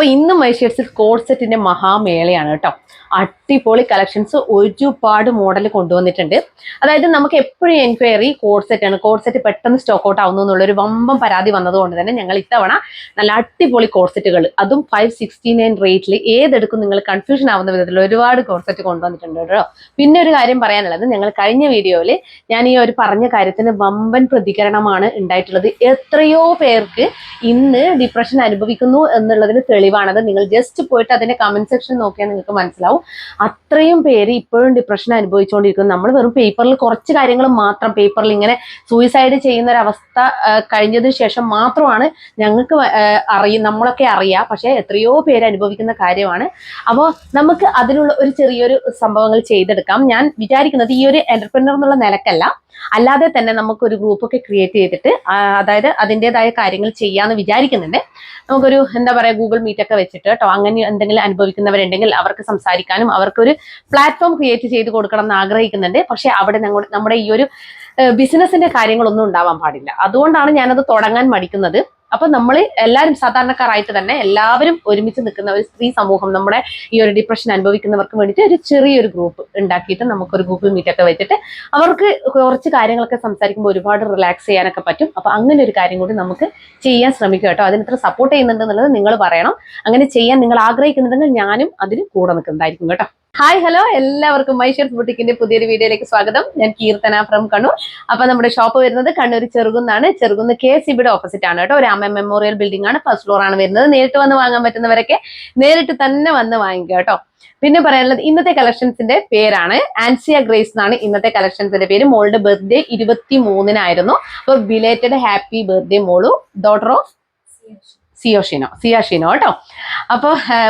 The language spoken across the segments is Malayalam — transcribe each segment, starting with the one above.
അപ്പോൾ ഇന്ന് മൈഷേഴ്സിൽ കോഡ് സെറ്റിന്റെ മഹാമേളയാണ് കേട്ടോ. അടിപൊളി കളക്ഷൻസ് ഒരുപാട് മോഡൽ കൊണ്ടുവന്നിട്ടുണ്ട്. അതായത് നമുക്ക് എപ്പോഴും എൻക്വയറി കോഡ് സെറ്റ് ആണ്, കോഡ് സെറ്റ് പെട്ടെന്ന് സ്റ്റോക്ക് ഔട്ട് ആവുന്നു എന്നുള്ളൊരു വമ്പം പരാതി വന്നതുകൊണ്ട് തന്നെ ഞങ്ങൾ ഇത്തവണ നല്ല അടിപൊളി കോഡ് സെറ്റുകൾ, അതും 569 റേറ്റിൽ ഏതെടുക്കും നിങ്ങൾ കൺഫ്യൂഷൻ ആവുന്ന വിധത്തിൽ ഒരുപാട് കോഡ് സെറ്റ് കൊണ്ടുവന്നിട്ടുണ്ട് കേട്ടോ. പിന്നെ ഒരു കാര്യം പറയാനുള്ളത്, ഞങ്ങൾ കഴിഞ്ഞ വീഡിയോയിൽ ഞാൻ ഈ ഒരു പറഞ്ഞ കാര്യത്തിന് വമ്പൻ പ്രതികരണമാണ് ഉണ്ടായിട്ടുള്ളത്. എത്രയോ പേർക്ക് ഇന്ന് ഡിപ്രഷൻ അനുഭവിക്കുന്നു എന്നുള്ളതിന് തെളിവാണത്. നിങ്ങൾ ജസ്റ്റ് പോയിട്ട് അതിന്റെ കമന്റ് സെക്ഷൻ നോക്കിയാൽ നിങ്ങൾക്ക് മനസ്സിലാവും. അത്രയും പേര് ഇപ്പോഴും ഡിപ്രഷൻ അനുഭവിച്ചുകൊണ്ടിരിക്കുന്നു. നമ്മൾ വെറും പേപ്പറിൽ കുറച്ച് കാര്യങ്ങൾ മാത്രം, പേപ്പറിൽ ഇങ്ങനെ സൂയിസൈഡ് ചെയ്യുന്ന ഒരു അവസ്ഥ കഴിഞ്ഞതിന് ശേഷം മാത്രമാണ് ഞങ്ങൾക്ക് നമ്മളൊക്കെ അറിയാം. പക്ഷെ എത്രയോ പേര് അനുഭവിക്കുന്ന കാര്യമാണ്. അപ്പോൾ നമുക്ക് അതിനുള്ള ഒരു ചെറിയൊരു സംഭവങ്ങൾ ചെയ്തെടുക്കാം. ഞാൻ വിചാരിക്കുന്നത് ഈ ഒരു എന്റർപ്രനർ എന്നുള്ള നിലക്കല്ല, അല്ലാതെ തന്നെ നമുക്കൊരു ഗ്രൂപ്പൊക്കെ ക്രിയേറ്റ് ചെയ്തിട്ട് അതായത് അതിൻ്റെതായ കാര്യങ്ങൾ ചെയ്യാന്ന് വിചാരിക്കുന്നുണ്ട്. നമുക്കൊരു എന്താ പറയുക, ഗൂഗിൾ മീറ്റ് ഒക്കെ വെച്ചിട്ട് കേട്ടോ, അങ്ങനെ എന്തെങ്കിലും അനുഭവിക്കുന്നവരുണ്ടെങ്കിൽ അവർക്ക് സംസാരിക്കാനും അവർക്കൊരു പ്ലാറ്റ്ഫോം ക്രിയേറ്റ് ചെയ്ത് കൊടുക്കണം എന്ന് ആഗ്രഹിക്കുന്നുണ്ട്. പക്ഷെ അവിടെ നമ്മുടെ ഈ ഒരു ബിസിനസിന്റെ കാര്യങ്ങളൊന്നും ഉണ്ടാവാൻ പാടില്ല. അതുകൊണ്ടാണ് ഞാനത് തുടങ്ങാൻ മടിക്കുന്നത്. അപ്പൊ നമ്മൾ എല്ലാവരും സാധാരണക്കാരായിട്ട് തന്നെ എല്ലാവരും ഒരുമിച്ച് നിൽക്കുന്ന ഒരു സ്ത്രീ സമൂഹം, നമ്മുടെ ഈ ഒരു ഡിപ്രഷൻ അനുഭവിക്കുന്നവർക്ക് വേണ്ടിയിട്ട് ഒരു ചെറിയൊരു ഗ്രൂപ്പ് ഉണ്ടാക്കിയിട്ട് നമുക്കൊരു ഗൂഗിൾ മീറ്റ് ഒക്കെ വെച്ചിട്ട് അവർക്ക് കുറച്ച് കാര്യങ്ങളൊക്കെ സംസാരിക്കുമ്പോൾ ഒരുപാട് റിലാക്സ് ചെയ്യാനൊക്കെ പറ്റും. അപ്പൊ അങ്ങനെ ഒരു കാര്യം കൂടി നമുക്ക് ചെയ്യാൻ ശ്രമിക്കുക കേട്ടോ. അതിന് ഇത്ര സപ്പോർട്ട് ചെയ്യുന്നുണ്ടെന്നുള്ളത് നിങ്ങൾ പറയണം. അങ്ങനെ ചെയ്യാൻ നിങ്ങൾ ആഗ്രഹിക്കുന്നുണ്ടെങ്കിൽ ഞാനും അതിന് കൂടെ നിൽക്കുന്നതായിരിക്കും കേട്ടോ. ഹായ് ഹലോ, എല്ലാവർക്കും മൈഷേഴ്സ് ബുട്ടിക്കിന്റെ പുതിയൊരു വീഡിയോയിലേക്ക് സ്വാഗതം. ഞാൻ കീർത്തന ഫ്രം കണ്ണൂർ. അപ്പൊ നമ്മുടെ ഷോപ്പ് വരുന്നത് കണ്ണൂർ ചെറുകുന്നാണ്. ചെറുകുന്ന് KCBയുടെ ഓപ്പോസിറ്റ് ആണ് കേട്ടോ. ഒരു അമ്മ മെമ്മോറിയൽ ബിൽഡിംഗ് ആണ്, ഫസ്റ്റ് ഫ്ലോർ ആണ് വരുന്നത്. നേരിട്ട് വന്ന് വാങ്ങാൻ പറ്റുന്നവരൊക്കെ നേരിട്ട് തന്നെ വന്ന് വാങ്ങിക്കുക കേട്ടോ. പിന്നെ പറയാനുള്ളത്, ഇന്നത്തെ കളക്ഷൻസിന്റെ പേരാണ് ആൻസിയ ഗ്രേസ് എന്നാണ് ഇന്നത്തെ കളക്ഷൻസിന്റെ പേര്. മോളുടെ ബർത്ത്ഡേ 23-നായിരുന്നു. അപ്പൊ ബിലേറ്റഡ് ഹാപ്പി ബർത്ത്ഡേ മോളു, ഡോട്ടർ ഓഫ് സിയാഷിനോ കേട്ടോ. അപ്പൊ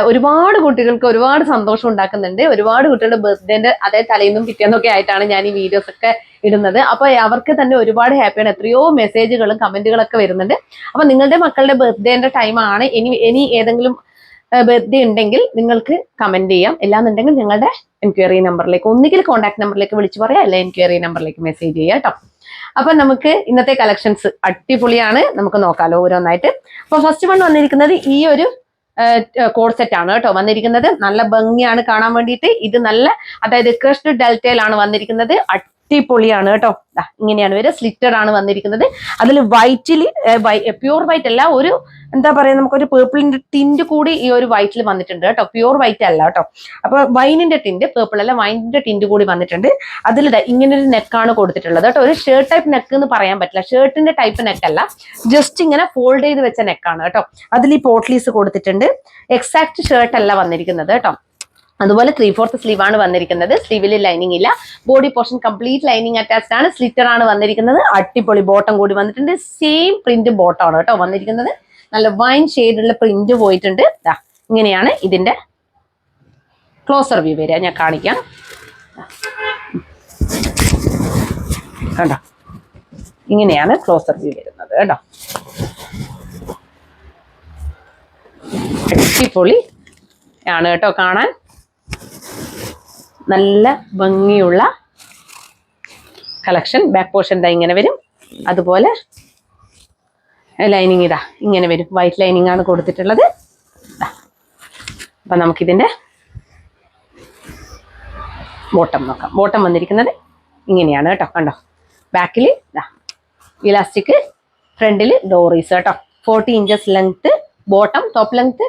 ഒരുപാട് കുട്ടികൾക്ക് ഒരുപാട് സന്തോഷം ഉണ്ടാക്കുന്നുണ്ട്. ഒരുപാട് കുട്ടികളുടെ ബർത്ത്ഡേന്റെ അതേ തലേന്നും പിറ്റേന്നൊക്കെ ആയിട്ടാണ് ഞാൻ ഈ വീഡിയോസ് ഒക്കെ ഇടുന്നത്. അപ്പൊ അവർക്ക് തന്നെ ഒരുപാട് ഹാപ്പിയാണ്. എത്രയോ മെസ്സേജുകളും കമന്റുകളൊക്കെ വരുന്നുണ്ട്. അപ്പൊ നിങ്ങളുടെ മക്കളുടെ ബർത്ത്ഡേന്റെ ടൈമാണ്, ഇനി ഏതെങ്കിലും ബർത്ത്ഡേ ഉണ്ടെങ്കിൽ നിങ്ങൾക്ക് കമന്റ് ചെയ്യാം. എല്ലാന്നുണ്ടെങ്കിൽ ഞങ്ങളുടെ എൻക്വയറി നമ്പറിലേക്ക്, ഒന്നുകിൽ കോൺടാക്ട് നമ്പറിലേക്ക് വിളിച്ചു പറയാം, അല്ലെ എൻക്വയറി നമ്പറിലേക്ക് മെസ്സേജ് ചെയ്യാം കേട്ടോ. അപ്പൊ നമുക്ക് ഇന്നത്തെ കളക്ഷൻസ് അടിപൊളിയാണ്, നമുക്ക് നോക്കാലോ ഓരോന്നായിട്ട്. അപ്പൊ ഫസ്റ്റ് വൺ വന്നിരിക്കുന്നത് ഈ ഒരു കോഡ് സെറ്റ് ആണ് കേട്ടോ വന്നിരിക്കുന്നത്. നല്ല ഭംഗിയാണ് കാണാൻ വേണ്ടിയിട്ട്. ഇത് നല്ല, അതായത് ക്രഷ്ഡ് ഡെൽറ്റയിലാണ് വന്നിരിക്കുന്നത്. അടിപൊളിയാണ് കേട്ടോ. ഇങ്ങനെയാണ് വരിക. സ്ലിറ്റഡ് ആണ് വന്നിരിക്കുന്നത്. അതിൽ വൈറ്റിൽ, പ്യൂർ വൈറ്റ് അല്ല, ഒരു എന്താ പറയാ, നമുക്കൊരു പേർപ്പിളിന്റെ ടിന്റ് കൂടി ഈ ഒരു വൈറ്റിൽ വന്നിട്ടുണ്ട് കേട്ടോ. പ്യൂർ വൈറ്റ് അല്ല കേട്ടോ. അപ്പൊ വൈനിന്റെ ടിന്റ്, പേർപ്പിൾ അല്ല, വൈനിന്റെ ടിന്റ് കൂടി വന്നിട്ടുണ്ട്. അതിൽ ഇങ്ങനൊരു നെക്കാണ് കൊടുത്തിട്ടുള്ളത് കേട്ടോ. ഒരു ഷർട്ട് ടൈപ്പ് നെക്ക് എന്ന് പറയാൻ പറ്റില്ല, ഷർട്ടിന്റെ ടൈപ്പ് നെക്കല്ല, ജസ്റ്റ് ഇങ്ങനെ ഫോൾഡ് ചെയ്ത് വെച്ച നെക്കാണ് കേട്ടോ. അതിൽ ഈ പോട്ട്ലീസ് കൊടുത്തിട്ടുണ്ട്. എക്സാക്ട് ഷർട്ട് അല്ല വന്നിരിക്കുന്നത് കേട്ടോ. അതുപോലെ 3/4 സ്ലീവ് ആണ് വന്നിരിക്കുന്നത്. സ്ലീവിൽ ലൈനിങ് ഇല്ല. Body portion complete lining attached ആണ്. സ്ലിറ്റർ ആണ് വന്നിരിക്കുന്നത്. അടിപൊളി ബോട്ടം കൂടി വന്നിട്ടുണ്ട്. സെയിം പ്രിന്റ് ബോട്ടം ആണ് കേട്ടോ വന്നിരിക്കുന്നത്. നല്ല വൈൻ ഷെയ്ഡുള്ള പ്രിന്റ് പോയിട്ടുണ്ട്. ഇങ്ങനെയാണ് ഇതിന്റെ ക്ലോസർ വ്യൂ വരിക. ഞാൻ കാണിക്കാം കണ്ടോ. ഇങ്ങനെയാണ് ക്ലോസർ വ്യൂ വരുന്നത് കേട്ടോ. അടിപൊളി ആണ് കേട്ടോ കാണാൻ. നല്ല ഭംഗിയുള്ള കളക്ഷൻ. ബാക്ക് പോർഷൻ ഇതാ ഇങ്ങനെ വരും. അതുപോലെ ലൈനിങ് ഇതാ ഇങ്ങനെ വരും. വൈറ്റ് ലൈനിങ് ആണ് കൊടുത്തിട്ടുള്ളത്. അപ്പൊ നമുക്കിതിന്റെ ബോട്ടം നോക്കാം. ബോട്ടം വന്നിരിക്കുന്നത് ഇങ്ങനെയാണ് കേട്ടോ. കണ്ടോ, ബാക്കിൽ ഇലാസ്റ്റിക്, ഫ്രണ്ടിൽ ഡോറീസ് കേട്ടോ. 40 inches length bottom, top length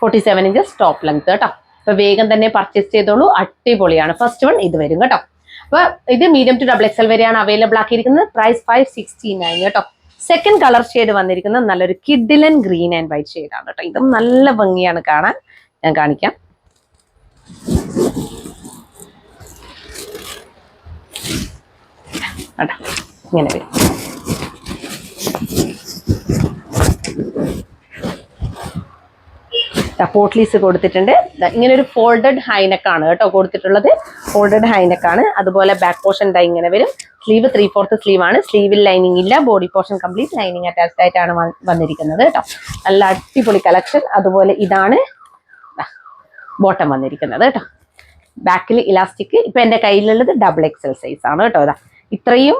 47 inches top length കേട്ടോ. അപ്പൊ വേഗം തന്നെ പർച്ചേസ് ചെയ്തോളൂ. അടിപൊളിയാണ്. ഫസ്റ്റ് വൺ ഇത് വരും കേട്ടോ. അപ്പൊ ഇത് മീഡിയം ടു XXL വരെയാണ് അവൈലബിൾ ആക്കിയിരിക്കുന്നത്. പ്രൈസ് 569 കേട്ടോ. സെക്കൻഡ് കളർ ഷെയ്ഡ് വന്നിരിക്കുന്നത് നല്ലൊരു കിഡിലൻ ഗ്രീൻ ആൻഡ് വൈറ്റ് ഷെയ്ഡ് ആണ് കേട്ടോ. ഇതും നല്ല ഭംഗിയാണ് കാണാൻ. ഞാൻ കാണിക്കാം. കേട്ടോ, ഇങ്ങനെ വരും. പോട്ട്ലീസ് കൊടുത്തിട്ടുണ്ട്. ഇങ്ങനെ ഒരു ഫോൾഡഡ് ഹൈനെക്കാണ് കേട്ടോ കൊടുത്തിട്ടുള്ളത്. ഫോൾഡഡ് ഹൈനെക്കാണ്. അതുപോലെ ബാക്ക് പോർഷൻ ഇങ്ങനെ വരും. സ്ലീവ് 3/4 സ്ലീവ് ആണ്. സ്ലീവിൽ ലൈനിങ് ഇല്ല. Body portion complete lining attached ആയിട്ടാണ് വന്നിരിക്കുന്നത് കേട്ടോ. നല്ല അടിപൊളി കളക്ഷൻ. അതുപോലെ ഇതാണ് ബോട്ടം വന്നിരിക്കുന്നത് കേട്ടോ. ബാക്കിൽ ഇലാസ്റ്റിക്. ഇപ്പൊ എന്റെ കയ്യിലുള്ളത് XXL സൈസ് ആണ് കേട്ടോ. ഇത്രയും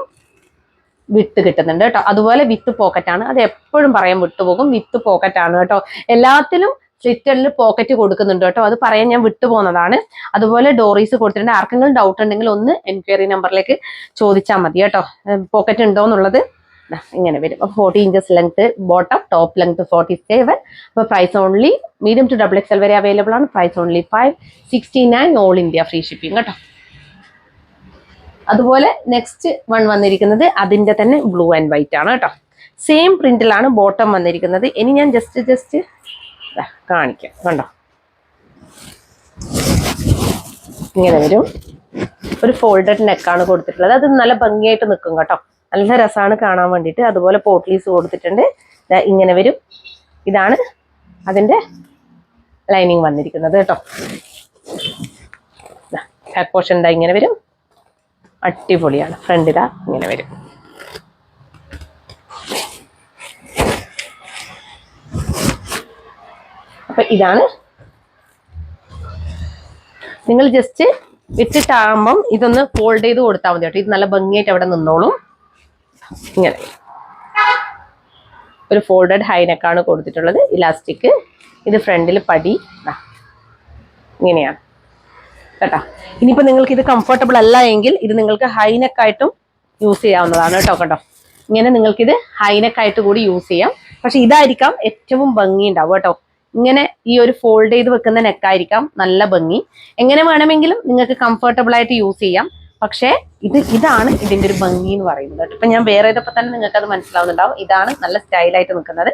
വിത്ത് കിട്ടുന്നുണ്ട് കേട്ടോ. അതുപോലെ വിത്ത് പോക്കറ്റ് ആണ്, അത് എപ്പോഴും പറയാൻ വിട്ടുപോകും, വിത്ത് പോക്കറ്റ് ആണ് കേട്ടോ. എല്ലാത്തിലും സ്ലിറ്ററിൽ പോക്കറ്റ് കൊടുക്കുന്നുണ്ട് കേട്ടോ, അത് പറയാൻ ഞാൻ വിട്ടുപോകുന്നതാണ്. അതുപോലെ ഡോറീസ് കൊടുത്തിട്ടുണ്ട്. ആർക്കെങ്കിലും ഡൗട്ട് ഉണ്ടെങ്കിൽ ഒന്ന് എൻക്വയറി നമ്പറിലേക്ക് ചോദിച്ചാൽ മതി കേട്ടോ, പോക്കറ്റ് ഉണ്ടോ എന്നുള്ളത്. ഇങ്ങനെ വരും. 40 inches length bottom, top length 47. അപ്പോൾ price only medium to XXL വരെ അവൈലബിൾ ആണ്. Price only 569, all India free shipping കേട്ടോ. അതുപോലെ നെക്സ്റ്റ് വൺ വന്നിരിക്കുന്നത് അതിന്റെ തന്നെ ബ്ലൂ ആൻഡ് വൈറ്റ് ആണ് കേട്ടോ. സെയിം പ്രിന്റിലാണ് ബോട്ടം വന്നിരിക്കുന്നത്. ഇനി ഞാൻ ജസ്റ്റ് കാണിക്കാം. കണ്ടോ, ഇങ്ങനെ വരും. ഒരു ഫോൾഡഡ് നെക്കാണ് കൊടുത്തിട്ടുള്ളത്. അത് നല്ല ഭംഗിയായിട്ട് നിൽക്കും കേട്ടോ, നല്ല രസമാണ് കാണാൻ വേണ്ടിയിട്ട്. അതുപോലെ പോട്ട്ലീസ് കൊടുത്തിട്ടുണ്ട്, ഇങ്ങനെ വരും. ഇതാണ് അതിന്റെ ലൈനിങ് വന്നിരിക്കുന്നത് കേട്ടോ. ബാക്ക് പോർഷൻ ഇങ്ങനെ വരും, അടിപൊളിയാണ്. ഫ്രണ്ടിലാ ഇങ്ങനെ വരും. അപ്പൊ ഇതാണ്. നിങ്ങൾ ജസ്റ്റ് ഇട്ടിട്ടാകുമ്പം ഇതൊന്ന് ഫോൾഡ് ചെയ്ത് കൊടുത്താൽ മതി കേട്ടോ. ഇത് നല്ല ഭംഗിയായിട്ട് അവിടെ നിന്നോളും. ഇങ്ങനെ ഒരു ഫോൾഡഡ് ഹൈനെക്കാണ് കൊടുത്തിട്ടുള്ളത്, ഇലാസ്റ്റിക്. ഇത് ഫ്രണ്ടിൽ പടി ഇങ്ങനെയാണ് കേട്ടോ. ഇനിയിപ്പോൾ നിങ്ങൾക്ക് ഇത് കംഫർട്ടബിൾ അല്ല എങ്കിൽ ഇത് നിങ്ങൾക്ക് ഹൈനെക്കായിട്ടും യൂസ് ചെയ്യാവുന്നതാണ് കേട്ടോ. കേട്ടോ, ഇങ്ങനെ നിങ്ങൾക്കിത് ഹൈനെക്കായിട്ട് കൂടി യൂസ് ചെയ്യാം. പക്ഷെ ഇതായിരിക്കാം ഏറ്റവും ഭംഗി ഉണ്ടാവും കേട്ടോ. ഇങ്ങനെ ഈ ഒരു ഫോൾഡ് ചെയ്ത് വെക്കുന്ന നെക്കായിരിക്കാം നല്ല ഭംഗി. എങ്ങനെ വേണമെങ്കിലും നിങ്ങൾക്ക് കംഫർട്ടബിൾ ആയിട്ട് യൂസ് ചെയ്യാം. പക്ഷേ ഇതാണ് ഇതിന്റെ ഒരു ഭംഗി എന്ന് പറയുന്നത്. ഇപ്പൊ ഞാൻ വേറെ ഇതപ്പോൾ തന്നെ നിങ്ങൾക്ക് അത് മനസ്സിലാവുന്നുണ്ടാവും. ഇതാണ് നല്ല സ്റ്റൈലായിട്ട് നിൽക്കുന്നത്.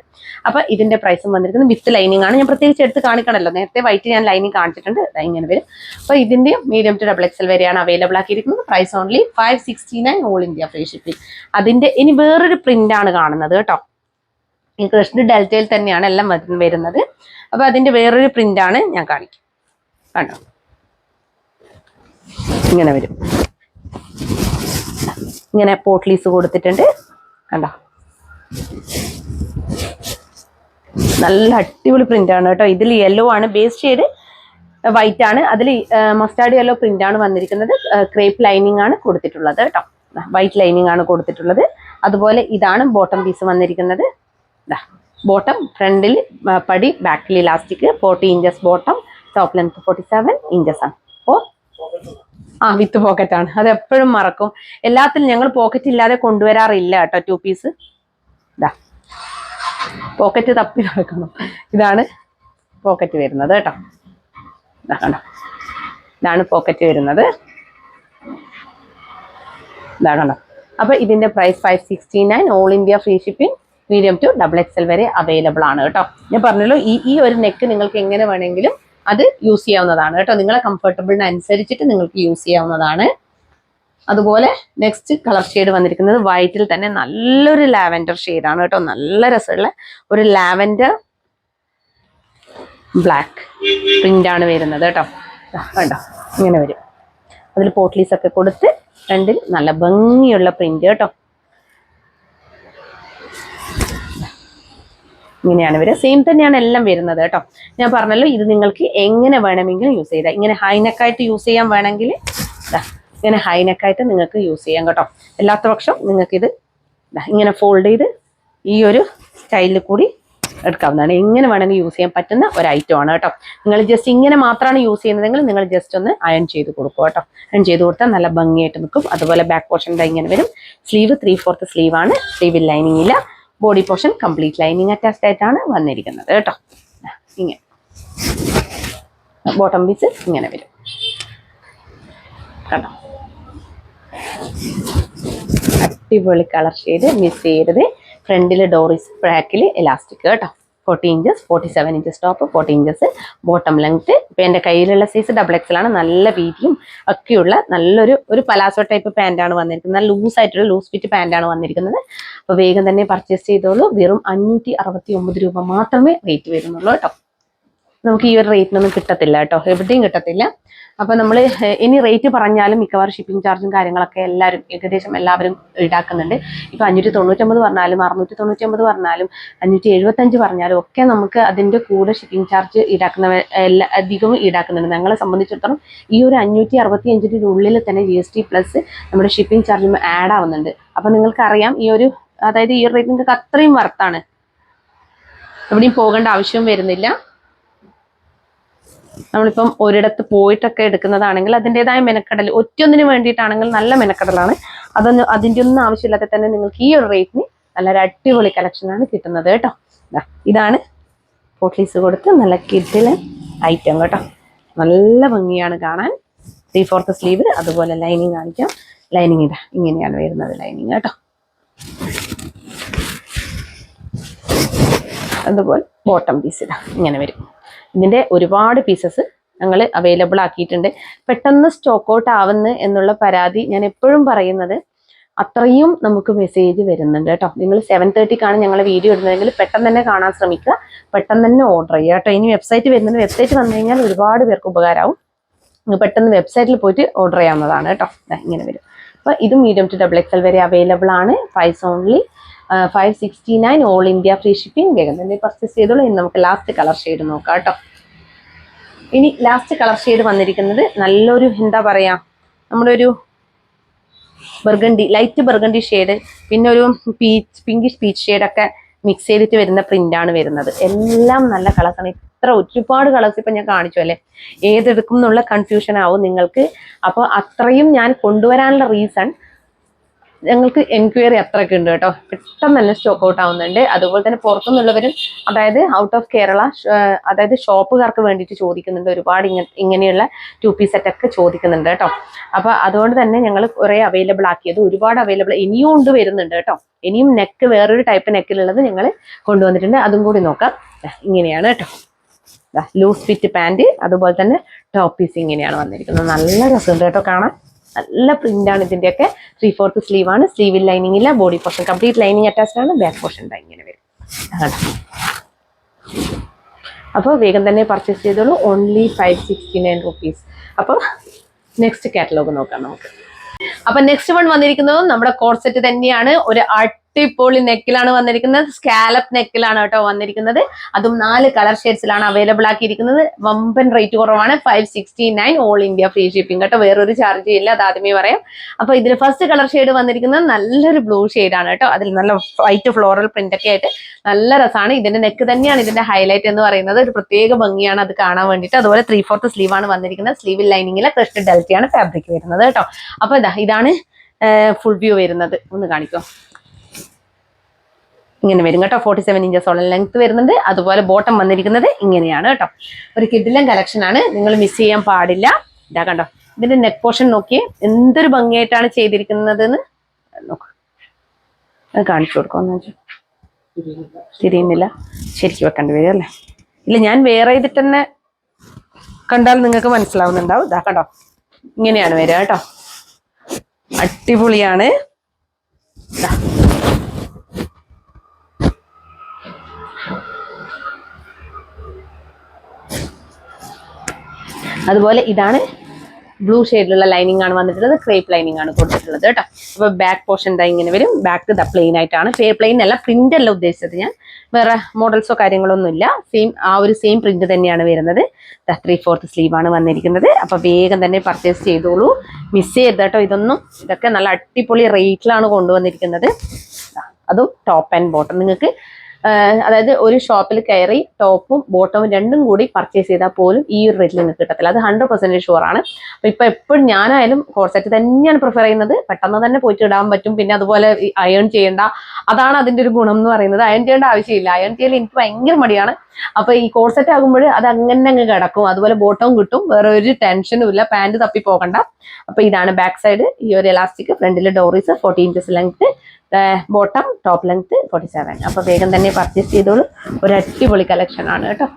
അപ്പൊ ഇതിന്റെ പ്രൈസും വന്നിരിക്കുന്നത് വിത്ത് ലൈനിങ് ആണ്. ഞാൻ പ്രത്യേകിച്ച് എടുത്ത് കാണിക്കണമല്ലോ, നേരത്തെ വൈറ്റ് ഞാൻ ലൈനിങ് കാണിച്ചിട്ടുണ്ട്. ഇങ്ങനെ വരും. അപ്പൊ ഇതിന്റെ മീഡിയം ടു XXL വരെയാണ് അവൈലബിൾ ആക്കിയിരിക്കുന്നത്. Price only 569, all India free shipping. അതിന്റെ ഇനി വേറൊരു പ്രിന്റ് ആണ് കാണുന്നത് കേട്ടോ. ഈ കൃഷ്ണ ഡെൽറ്റയിൽ തന്നെയാണ് എല്ലാം വരുന്നത്. അപ്പൊ അതിന്റെ വേറൊരു പ്രിന്റ് ആണ് ഞാൻ കാണിക്കും. കണ്ടോ, ഇങ്ങനെ വരും. ഇങ്ങനെ പോട്ട്ലീസ് കൊടുത്തിട്ടുണ്ട്. കണ്ടോ, നല്ല അടിപൊളി പ്രിന്റ് ആണ് കേട്ടോ. ഇതിൽ യെല്ലോ ആണ് ബേസ് ഷെയ്ഡ്, വൈറ്റ് ആണ്. അതിൽ മസ്റ്റാർഡ് യെല്ലോ പ്രിന്റ് ആണ് വന്നിരിക്കുന്നത്. ക്രേപ്പ് ലൈനിങ് ആണ് കൊടുത്തിട്ടുള്ളത് കേട്ടോ. വൈറ്റ് ലൈനിങ് ആണ് കൊടുത്തിട്ടുള്ളത്. അതുപോലെ ഇതാണ് ബോട്ടം പീസ് വന്നിരിക്കുന്നത്. ബോട്ടം ഫ്രണ്ടിൽ പടി, ബാക്കിൽ elastic. 40 inches bottom, top length 47 inches ആണ്. വിത്ത് പോക്കറ്റ് ആണ്. അത് എപ്പോഴും മറക്കും. എല്ലാത്തിലും ഞങ്ങൾ പോക്കറ്റ് ഇല്ലാതെ കൊണ്ടുവരാറില്ല കേട്ടോ. 2 പീസ് പോക്കറ്റ് തപ്പി നടക്കണം. ഇതാണ് പോക്കറ്റ് വരുന്നത് കേട്ടോ. കണ്ടോ, ഇതാണ് പോക്കറ്റ് വരുന്നത്. കണ്ടോ. അപ്പൊ ഇതിന്റെ price 569, all India free shipping. Medium to XXL വരെ അവൈലബിൾ ആണ് കേട്ടോ. ഞാൻ പറഞ്ഞല്ലോ, ഈ ഒരു നെക്ക് നിങ്ങൾക്ക് എങ്ങനെ വേണമെങ്കിലും അത് യൂസ് ചെയ്യാവുന്നതാണ് കേട്ടോ. നിങ്ങളെ കംഫർട്ടബിളിന് അനുസരിച്ചിട്ട് നിങ്ങൾക്ക് യൂസ് ചെയ്യാവുന്നതാണ്. അതുപോലെ നെക്സ്റ്റ് കളർ ഷെയ്ഡ് വന്നിരിക്കുന്നത് വൈറ്റിൽ തന്നെ നല്ലൊരു ലാവൻഡർ ഷെയ്ഡാണ് കേട്ടോ. നല്ല രസമുള്ള ഒരു ലാവൻഡർ ബ്ലാക്ക് പ്രിന്റ് ആണ് വരുന്നത് കേട്ടോ. കണ്ടോ, ഇങ്ങനെ വരും. അതിൽ പോട്ട്ലീസ് ഒക്കെ കൊടുത്ത് ഫ്രണ്ടിൽ നല്ല ഭംഗിയുള്ള പ്രിന്റ് കേട്ടോ. ഇങ്ങനെയാണ് വരിക. സെയിം തന്നെയാണ് എല്ലാം വരുന്നത് കേട്ടോ. ഞാൻ പറഞ്ഞല്ലോ, ഇത് നിങ്ങൾക്ക് എങ്ങനെ വേണമെങ്കിലും യൂസ് ചെയ്താൽ. ഇങ്ങനെ ഹൈനെക്കായിട്ട് യൂസ് ചെയ്യാൻ വേണമെങ്കിൽ ഇങ്ങനെ ഹൈനെക്കായിട്ട് നിങ്ങൾക്ക് യൂസ് ചെയ്യാം കേട്ടോ. അല്ലാത്ത പക്ഷം നിങ്ങൾക്കിത് ഇങ്ങനെ ഫോൾഡ് ചെയ്ത് ഈ ഒരു സ്റ്റൈലിൽ കൂടി എടുക്കാവുന്നതാണ്. എങ്ങനെ വേണമെങ്കിൽ യൂസ് ചെയ്യാൻ പറ്റുന്ന ഒരു ഐറ്റം ആണ് കേട്ടോ. നിങ്ങൾ ജസ്റ്റ് ഇങ്ങനെ മാത്രമാണ് യൂസ് ചെയ്യുന്നതെങ്കിൽ നിങ്ങൾ ജസ്റ്റ് ഒന്ന് അയൺ ചെയ്ത് കൊടുക്കും കേട്ടോ. അയൺ ചെയ്ത് കൊടുത്താൽ നല്ല ഭംഗിയായിട്ട് നിൽക്കും. അതുപോലെ ബാക്ക് പോർഷൻ ഇങ്ങനെ വരും. സ്ലീവ് 3/4 സ്ലീവ് ആണ്. സ്ലീവിൽ ലൈനിങ് ഇല്ല. Body portion complete lining attached ആയിട്ടാണ് വന്നിരിക്കുന്നത് കേട്ടോ. ഇങ്ങനെ ബോട്ടം പീസ് ഇങ്ങനെ വരും. കണ്ടോ, അടിപൊളി കളർ ഷെയ്ഡ്. മിസ് ചെയ്യരുത്. ഫ്രണ്ടിൽ ഡോറീസ്, ബാക്കിൽ എലാസ്റ്റിക് കേട്ടോ. 40 inches, 47 inches top, 40 inches bottom length. ഇപ്പം എൻ്റെ കയ്യിലുള്ള സൈസ് XXL ആണ്. നല്ല വീതിയും ഒക്കെയുള്ള നല്ലൊരു പലാസോ ടൈപ്പ് പാൻറ്റാണ് വന്നിരിക്കുന്നത്. നല്ല ലൂസായിട്ടുള്ള ലൂസ് ഫിറ്റ് പാൻറ്റാണ് വന്നിരിക്കുന്നത്. അപ്പോൾ വേഗം തന്നെ പർച്ചേസ് ചെയ്തോളൂ. വെറും 569 രൂപ മാത്രമേ റേറ്റ് വരുന്നുള്ളൂ കേട്ടോ. നമുക്ക് ഈ ഒരു റേറ്റിനൊന്നും കിട്ടത്തില്ല കേട്ടോ, എവിടെയും കിട്ടത്തില്ല. അപ്പൊ നമ്മൾ ഇനി റേറ്റ് പറഞ്ഞാലും മിക്കവാറും ഷിപ്പിംഗ് ചാർജും കാര്യങ്ങളൊക്കെ ഏകദേശം എല്ലാവരും ഈടാക്കുന്നുണ്ട്. ഇപ്പൊ 599 പറഞ്ഞാലും 699 പറഞ്ഞാലും 575 പറഞ്ഞാലും ഒക്കെ നമുക്ക് അതിന്റെ കൂടെ ഷിപ്പിംഗ് ചാർജ് അധികവും ഈടാക്കുന്നുണ്ട്. ഞങ്ങളെ സംബന്ധിച്ചിടത്തോളം ഈ ഒരു 565 ഉള്ളിൽ തന്നെ GST പ്ലസ് നമ്മുടെ ഷിപ്പിംഗ് ചാർജും ആഡ് ആവുന്നുണ്ട്. അപ്പൊ നിങ്ങൾക്കറിയാം ഈ ഒരു അതായത് ഈ റേറ്റ് നിങ്ങൾക്ക് അത്രയും വർത്താണ്, എവിടെയും പോകേണ്ട ആവശ്യവും വരുന്നില്ല. നമ്മളിപ്പം ഒരിടത്ത് പോയിട്ടൊക്കെ എടുക്കുന്നതാണെങ്കിൽ അതിൻ്റെതായ മെനക്കെടൽ ഒറ്റൊന്നിന് വേണ്ടിയിട്ടാണെങ്കിൽ നല്ല മെനക്കെടലാണ്. അതിൻ്റെ ഒന്നും ആവശ്യമില്ലാതെ തന്നെ നിങ്ങൾക്ക് ഈ ഒരു റേറ്റിന് നല്ലൊരു അടിപൊളി കളക്ഷനാണ് കിട്ടുന്നത് കേട്ടോ. ഇതാണ് പോട്ട്ലീസ് കൊടുത്ത് നല്ല കിഡിലെ ഐറ്റം കേട്ടോ. നല്ല ഭംഗിയാണ് കാണാൻ. 3/4 സ്ലീവ്, അതുപോലെ ലൈനിങ് കാണിക്കാം. ലൈനിങ് ഇതാ ഇങ്ങനെയാണ് വരുന്നത് ലൈനിങ് കേട്ടോ. അതുപോലെ ബോട്ടം പീസ് ഇതാ ഇങ്ങനെ വരും. ഇതിന്റെ ഒരുപാട് പീസസ് ഞങ്ങൾ അവൈലബിൾ ആക്കിയിട്ടുണ്ട്. പെട്ടെന്ന് സ്റ്റോക്ക് ഔട്ട് ആവുന്നു എന്നുള്ള പരാതി ഞാൻ എപ്പോഴും പറയുന്നത്, അത്രയും നമുക്ക് മെസ്സേജ് വരുന്നുണ്ട് കേട്ടോ. നിങ്ങൾ 7:30ക്കാണ് ഞങ്ങൾ വീഡിയോ ഇടുന്നതെങ്കിൽ പെട്ടെന്ന് തന്നെ കാണാൻ ശ്രമിക്കുക, പെട്ടെന്ന് തന്നെ ഓർഡർ ചെയ്യുക കേട്ടോ. ഇനി വെബ്സൈറ്റ് വരുന്നുണ്ട്, വെബ്സൈറ്റ് വന്നു കഴിഞ്ഞാൽ ഒരുപാട് പേർക്ക് ഉപകാരമാവും. പെട്ടെന്ന് വെബ്സൈറ്റിൽ പോയിട്ട് ഓർഡർ ചെയ്യാവുന്നതാണ് കേട്ടോ. ഇങ്ങനെ വരും. അപ്പോൾ ഇത് മീഡിയം ടു XXL വരെ അവൈലബിൾ ആണ്. Price only 569, all India free shipping. വേഗം തന്നെ പർച്ചേസ് ചെയ്തോളൂ. ഇനി നമുക്ക് ലാസ്റ്റ് കളർ ഷെയ്ഡ് നോക്കാം കേട്ടോ. ഇനി ലാസ്റ്റ് കളർ ഷെയ്ഡ് വന്നിരിക്കുന്നത് നല്ലൊരു എന്താ പറയാ, നമ്മുടെ ഒരു ബർഗണ്ടി, ലൈറ്റ് ബർഗണ്ടി ഷെയ്ഡ്, പിന്നെ ഒരു പിങ്കിഷ് പീച്ച് ഷെയ്ഡൊക്കെ മിക്സ് ചെയ്തിട്ട് വരുന്ന പ്രിന്റാണ് വരുന്നത്. എല്ലാം നല്ല കളേഴ്സാണ്. ഒരുപാട് കളേഴ്സ് ഇപ്പൊ ഞാൻ കാണിച്ചു അല്ലേ, ഏതെടുക്കും എന്നുള്ള കൺഫ്യൂഷൻ ആവും നിങ്ങൾക്ക്. അപ്പോൾ അത്രയും ഞാൻ കൊണ്ടുവരാനുള്ള റീസൺ, ഞങ്ങൾക്ക് എൻക്വയറി അത്രയൊക്കെ ഉണ്ട് കേട്ടോ. പെട്ടെന്ന് തന്നെ സ്റ്റോക്ക് ഔട്ട് ആവുന്നുണ്ട്. അതുപോലെ തന്നെ പുറത്തുനിന്നുള്ളവരും, അതായത് ഔട്ട് ഓഫ് കേരള, അതായത് ഷോപ്പുകാർക്ക് വേണ്ടിയിട്ട് ചോദിക്കുന്നുണ്ട്. ഒരുപാട് ഇങ്ങനെയുള്ള 2 പീസ് സെറ്റൊക്കെ ചോദിക്കുന്നുണ്ട് കേട്ടോ. അപ്പൊ അതുകൊണ്ട് തന്നെ ഞങ്ങൾ കുറെ അവൈലബിൾ ആക്കിയത്, ഒരുപാട് അവൈലബിൾ ഇനിയും ഉണ്ട് വരുന്നുണ്ട് കേട്ടോ. ഇനിയും നെക്ക്, വേറൊരു ടൈപ്പ് നെക്കിലുള്ളത് ഞങ്ങൾ കൊണ്ടുവന്നിട്ടുണ്ട്. അതും കൂടി നോക്കാം. ഇങ്ങനെയാണ് കേട്ടോ, ലൂസ് ഫിറ്റ് പാൻറ്, അതുപോലെ തന്നെ ടോപ്പ് പീസ് ഇങ്ങനെയാണ് വന്നിരിക്കുന്നത്. നല്ല രസമുണ്ട് കേട്ടോ കാണാൻ. നല്ല പ്രിന്റാണ് ഇതിന്റെയൊക്കെ. 3/4 സ്ലീവ് ആണ്. സ്ലീവിൽ ലൈനിങ് ഇല്ല, body portion complete lining attached ആണ്. ബാക്ക് പോർഷൻ ഇങ്ങനെ വരും. അപ്പോൾ വേഗം തന്നെ പർച്ചേസ് ചെയ്തോളൂ. Only 569 rupees. അപ്പോൾ നെക്സ്റ്റ് കാറ്റലോഗ് നോക്കാം നമുക്ക്. അപ്പൊ നെക്സ്റ്റ് വൺ വന്നിരിക്കുന്നത് നമ്മുടെ കോഡ് സെറ്റ് തന്നെയാണ്. ഒരു അടിപൊളി നെക്കിലാണ് വന്നിരിക്കുന്നത്. സ്കാലപ്പ് നെക്കിലാണ് കേട്ടോ വന്നിരിക്കുന്നത്. അതും 4 കളർ ഷെയ്ഡ്സിലാണ് അവൈലബിൾ ആക്കിയിരിക്കുന്നത്. വമ്പൻ റേറ്റ് കുറവാണ്. 569, ഓൾ ഇന്ത്യ ഫ്രീ ഷിപ്പിംഗ് കേട്ടോ. വേറൊരു ചാർജ് ഇല്ല, അത് ആദ്യമേ പറയാം. അപ്പൊ ഇതിൽ ഫസ്റ്റ് കളർ ഷെയ്ഡ് വന്നിരിക്കുന്നത് നല്ലൊരു ബ്ലൂ ഷെയ്ഡാണ് കേട്ടോ. അതിൽ നല്ല വൈറ്റ് ഫ്ലോറൽ പ്രിന്റ് ഒക്കെ ആയിട്ട് നല്ല രസമാണ്. ഇതിന്റെ നെക്ക് തന്നെയാണ് ഇതിന്റെ ഹൈലൈറ്റ് എന്ന് പറയുന്നത്. ഒരു പ്രത്യേക ഭംഗിയാണ് അത് കാണാൻ വേണ്ടിയിട്ട്. അതുപോലെ 3/4 സ്ലീവ് ആണ് വന്നിരിക്കുന്നത്. സ്ലീവിൽ ലൈനിങ്ങിലെ ക്രഷ്ഡ് ഡെൽറ്റയാണ് ഫാബ്രിക് വരുന്നത് കേട്ടോ. അപ്പൊ ഇതാണ് ഫുൾ വ്യൂ വരുന്നത്. ഒന്ന് കാണിക്കോ, ഇങ്ങനെ വരും കേട്ടോ. 47 ഇഞ്ചസോളം ലെങ്ത് വരുന്നുണ്ട്. അതുപോലെ ബോട്ടം വന്നിരിക്കുന്നത് ഇങ്ങനെയാണ് കേട്ടോ. ഒരു കിഡിലൻ കളക്ഷൻ ആണ്, നിങ്ങൾ മിസ് ചെയ്യാൻ പാടില്ല. ഇതാ കണ്ടോ, ഇതിന്റെ നെക്ക് പോർഷൻ നോക്കിയേ, എന്തൊരു ഭംഗിയായിട്ടാണ് ചെയ്തിരിക്കുന്നത് എന്ന് നോക്കാം. അത് കാണിച്ചു കൊടുക്കാം. തിരിയുന്നില്ല, ശരിക്കും വെക്കേണ്ടി വരും അല്ലേ? ഇല്ല, ഞാൻ വേറെ ചെയ്തിട്ട് തന്നെ കണ്ടാൽ നിങ്ങൾക്ക് മനസ്സിലാവുന്നുണ്ടാവും. ഇതാ കണ്ടോ, ഇങ്ങനെയാണ് വരിക കേട്ടോ. അടിപൊളിയാണ്. അതുപോലെ ഇതാണ് ബ്ലൂ ഷെയ്ഡിലുള്ള ലൈനിങ് ആണ് വന്നിട്ടുള്ളത്. ക്രേപ്പ് ലൈനിങ് ആണ് കൊടുത്തിട്ടുള്ളത് കേട്ടോ. അപ്പൊ ബാക്ക് പോർഷൻ ഇങ്ങനെ വരും. ബാക്ക് പ്ലെയിൻ ആയിട്ടാണ്, പ്ലെയിൻ അല്ല, പ്രിന്റ് അല്ല ഉദ്ദേശിച്ചത് ഞാൻ. വേറെ മോഡൽസോ കാര്യങ്ങളൊന്നും ഇല്ല. സെയിം പ്രിന്റ് തന്നെയാണ് വരുന്നത്. 3/4 സ്ലീവ് ആണ് വന്നിരിക്കുന്നത്. അപ്പൊ വേഗം തന്നെ പർച്ചേസ് ചെയ്തോളൂ, മിസ് ചെയ്യരുത് കേട്ടോ. ഇതൊക്കെ നല്ല അടിപൊളി റേറ്റിലാണ് കൊണ്ടുവന്നിരിക്കുന്നത്. അതും ടോപ്പ് ആൻഡ് ബോട്ടം. നിങ്ങൾക്ക് അതായത് ഒരു ഷോപ്പിൽ കയറി ടോപ്പും ബോട്ടവും രണ്ടും കൂടി പർച്ചേസ് ചെയ്താൽ പോലും ഈ ഒരു റേറ്റിൽ നിങ്ങൾക്ക് കിട്ടത്തില്ല. അത് 100% ഷുവർ ആണ്. അപ്പൊ ഇപ്പൊ എപ്പോഴും ഞാനായാലും കോഡ് സെറ്റ് തന്നെയാണ് പ്രിഫർ ചെയ്യുന്നത്. പെട്ടെന്ന് തന്നെ പോയിട്ട് ഇടാൻ പറ്റും. പിന്നെ അതുപോലെ അയൺ ചെയ്യേണ്ട, അതാണ് അതിന്റെ ഒരു ഗുണം എന്ന് പറയുന്നത്. അയൺ ചെയ്യേണ്ട ആവശ്യമില്ല. അയൺ ചെയ്യൽ എനിക്ക് ഭയങ്കര മടിയാണ്. അപ്പൊ ഈ കോഡ് സെറ്റ് ആകുമ്പോൾ അത് അങ്ങനെ അങ്ങ് കിടക്കും. അതുപോലെ ബോട്ടവും കിട്ടും, വേറെ ഒരു ടെൻഷനും ഇല്ല. പാന്റ് തപ്പി പോകണ്ട. അപ്പൊ ഇതാണ് ബാക്ക് സൈഡ്. ഈ ഒരു എലാസ്റ്റിക്, ഫ്രണ്ടിലെ ഡോറീസ് 40 inches length, bottom top length 47. അപ്പൊ വേഗം തന്നെ പർച്ചേസ് ചെയ്തോളൂ. ഒരു അടിപൊളി കളക്ഷൻ ആണ് കേട്ടോ.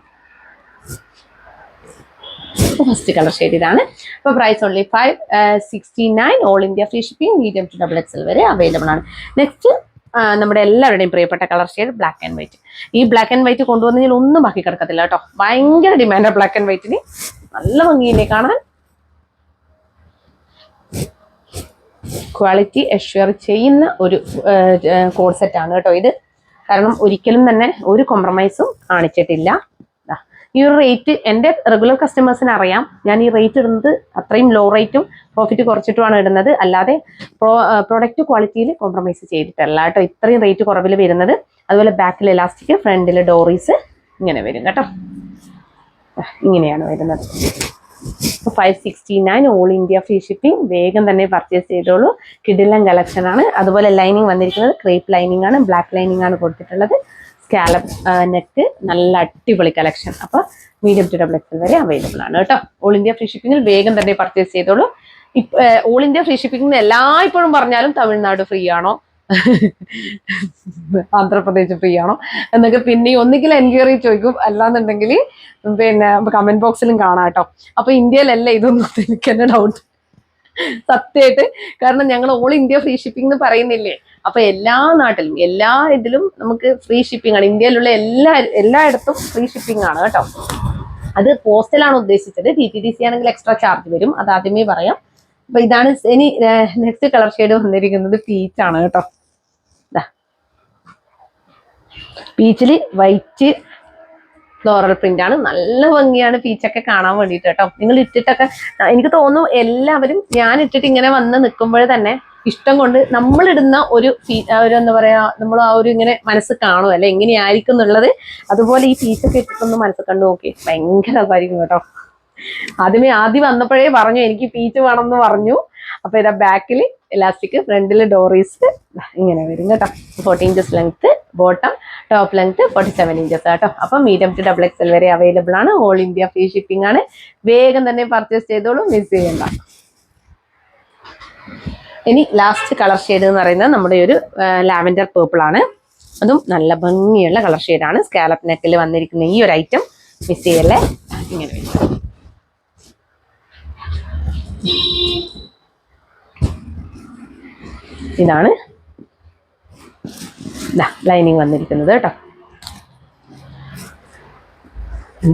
ഫസ്റ്റ് കളർ ഷെയ്ഡ് ഇതാണ്. അപ്പൊ price only 569, all India free shipping, medium to XXL വരെ അവൈലബിൾ ആണ്. നെക്സ്റ്റ് നമ്മുടെ എല്ലാവരുടെയും പ്രിയപ്പെട്ട colour shade black and white. ഈ ബ്ലാക്ക് ആൻഡ് വൈറ്റ് കൊണ്ടുവന്നതിൽ ഒന്നും ബാക്കി കിടക്കത്തില്ല കേട്ടോ. ഭയങ്കര ഡിമാൻഡാണ് ബ്ലാക്ക് ആൻഡ് വൈറ്റിന്. നല്ല ഭംഗിയില്ലേ കാണാൻ. ക്വാളിറ്റി അഷ്വർ ചെയ്യുന്ന ഒരു കോഡ് സെറ്റാണ് കേട്ടോ ഇത്. കാരണം ഒരിക്കലും തന്നെ ഒരു കോംപ്രമൈസും കാണിച്ചിട്ടില്ല. ഈ ഒരു റേറ്റ് എൻ്റെ റെഗുലർ കസ്റ്റമേഴ്സിന് അറിയാം. ഞാൻ ഈ റേറ്റ് ഇടുന്നത് അത്രയും ലോ റേറ്റും പ്രോഫിറ്റ് കുറച്ചിട്ടുമാണ് ഇടുന്നത്. അല്ലാതെ പ്രോഡക്റ്റ് ക്വാളിറ്റിയിൽ കോംപ്രമൈസ് ചെയ്തിട്ടല്ല കേട്ടോ ഇത്രയും റേറ്റ് കുറവിൽ വരുന്നത്. അതുപോലെ ബാക്കിൽ എലാസ്റ്റിക്, ഫ്രണ്ടിൽ ഡോറീസ് ഇങ്ങനെ വരും കേട്ടോ. ഇങ്ങനെയാണ് വരുന്നത്. 569 ഓൾ ഇന്ത്യ ഫ്രീ ഷിപ്പിംഗ്. വേഗം തന്നെ പർച്ചേസ് ചെയ്തോളൂ. കിഡിലൻ കളക്ഷൻ ആണ്. അതുപോലെ ലൈനിങ് വന്നിരിക്കുന്നത് ക്രേപ്പ് ലൈനിങ് ആണ്, ബ്ലാക്ക് ലൈനിങ് ആണ് കൊടുത്തിട്ടുള്ളത്. സ്കാലപ്പ് നെക്ക്, നല്ല അടിപൊളി കളക്ഷൻ. അപ്പോൾ മീഡിയം ടു ഡബിൾ എക്സൽ വരെ അവൈലബിൾ ആണ് കേട്ടോ. ഓൾ ഇന്ത്യ ഫ്രീ ഷിപ്പിംഗിൽ വേഗം തന്നെ പർച്ചേസ് ചെയ്തോളൂ. ഓൾ ഇന്ത്യ ഫ്രീ ഷിപ്പിംഗ് എല്ലായ്പ്പോഴും പറഞ്ഞാലും തമിഴ്നാട് ഫ്രീ ആണോ, ആന്ധ്രാപ്രദേശ് ഫ്രീ ആണോ എന്നൊക്കെ പിന്നെ ഒന്നുകിൽ എൻക്വയറി ചോദിക്കും, അല്ലാന്നുണ്ടെങ്കിൽ പിന്നെ കമന്റ് ബോക്സിലും കാണാം കേട്ടോ. അപ്പൊ ഇന്ത്യയിലല്ല ഇതൊന്നും എനിക്ക് തന്നെ ഡൗട്ട് സത്യമായിട്ട്. കാരണം ഞങ്ങൾ ഓൾ ഇന്ത്യ ഫ്രീ ഷിപ്പിംഗ് എന്ന് പറയുന്നില്ലേ. അപ്പൊ എല്ലാ നാട്ടിലും എല്ലാ ഇതിലും നമുക്ക് ഫ്രീ ഷിപ്പിംഗ് ആണ്. ഇന്ത്യയിലുള്ള എല്ലായിടത്തും ഫ്രീ ഷിപ്പിംഗ് ആണ് കേട്ടോ. അത് പോസ്റ്റലാണ് ഉദ്ദേശിച്ചത്. TTDC ആണെങ്കിൽ എക്സ്ട്രാ ചാർജ് വരും, അത് ആദ്യമേ പറയാം. അപ്പൊ ഇതാണ് ഇനി നെക്സ്റ്റ് കളർ ഷെയ്ഡ് വന്നിരിക്കുന്നത് പീച്ച് ആണ് കേട്ടോ. പീച്ചില് വൈറ്റ് ഫ്ലോറൽ പ്രിന്റ് ആണ്. നല്ല ഭംഗിയാണ് പീച്ചൊക്കെ കാണാൻ വേണ്ടിയിട്ട് കേട്ടോ. നിങ്ങൾ ഇട്ടിട്ടൊക്കെ എനിക്ക് തോന്നുന്നു എല്ലാവരും ഞാൻ ഇട്ടിട്ട് ഇങ്ങനെ വന്ന് നിൽക്കുമ്പോൾ തന്നെ ഇഷ്ടം കൊണ്ട് നമ്മളിടുന്ന ഒരു എന്താ പറയാ, നമ്മൾ ആ ഒരു ഇങ്ങനെ മനസ്സ് കാണും അല്ലെ എങ്ങനെയായിരിക്കും എന്നുള്ളത്. അതുപോലെ ഈ പീച്ചൊക്കെ ഇട്ടിട്ടൊന്ന് മനസ്സ് കണ്ടു നോക്കി, ഭയങ്കര രസമായിരിക്കും കേട്ടോ. ആദ്യം വന്നപ്പോഴേ പറഞ്ഞു എനിക്ക് പീച്ച് വേണം എന്ന് പറഞ്ഞു. അപ്പൊ ഇതാ ബാക്കിൽ എലാസ്റ്റിക്, ഫ്രണ്ടിൽ ഡോറീസ് ഇങ്ങനെ വരും കേട്ടോ. 40 inches length bottom, top length 47 inches കേട്ടോ. അപ്പൊ മീഡിയം ടു ഡബിൾ എക്സൽ വരെ അവൈലബിൾ ആണ്. ഓൾ ഇന്ത്യ ഫ്രീ ഷിപ്പിംഗ് ആണ്. വേഗം തന്നെ പർച്ചേസ് ചെയ്തോളൂ, മിസ് ചെയ്യണ്ട. ഇനി ലാസ്റ്റ് കളർ ഷെയ്ഡ് എന്ന് പറയുന്നത് നമ്മുടെ ഒരു ലാവൻഡർ പേർപ്പിൾ ആണ്. അതും നല്ല ഭംഗിയുള്ള കളർ ഷെയ്ഡാണ്. സ്കാലപ്പ് നെക്കിൽ വന്നിരിക്കുന്ന ഈ ഒരു ഐറ്റം മിസ് ചെയ്യല്ലേ. ഇങ്ങനെ വരും. ഇതാണ് ലൈനിങ് വന്നിരിക്കുന്നത് കേട്ടോ.